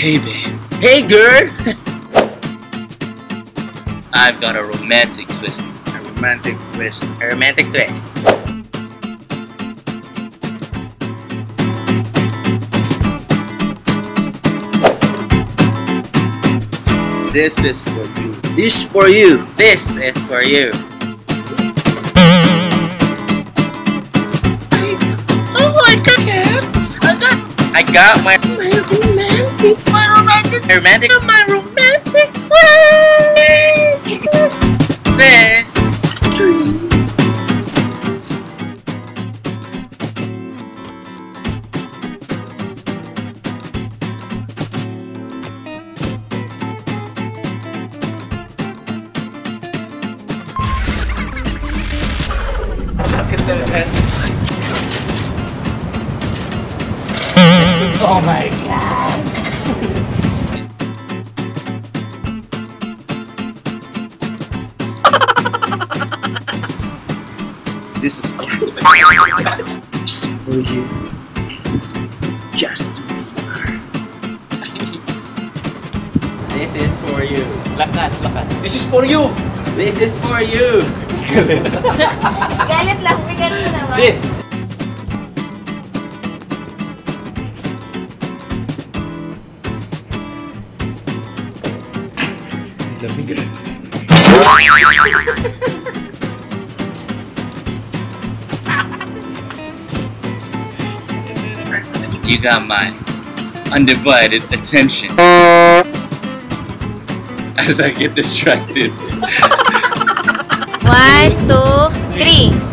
Hey babe. Hey girl. I've got a romantic twist. A romantic twist. A romantic twist. This is for you. This for you. This is for you. Oh my god. I got my romantic twist. Oh my god. This is for you. This is for you. Just This is for you. Lakas, lakas. This is for you. This is for you. Galit lang, may galit naman. This. You got my undivided attention as I get distracted. 1, 2, 3.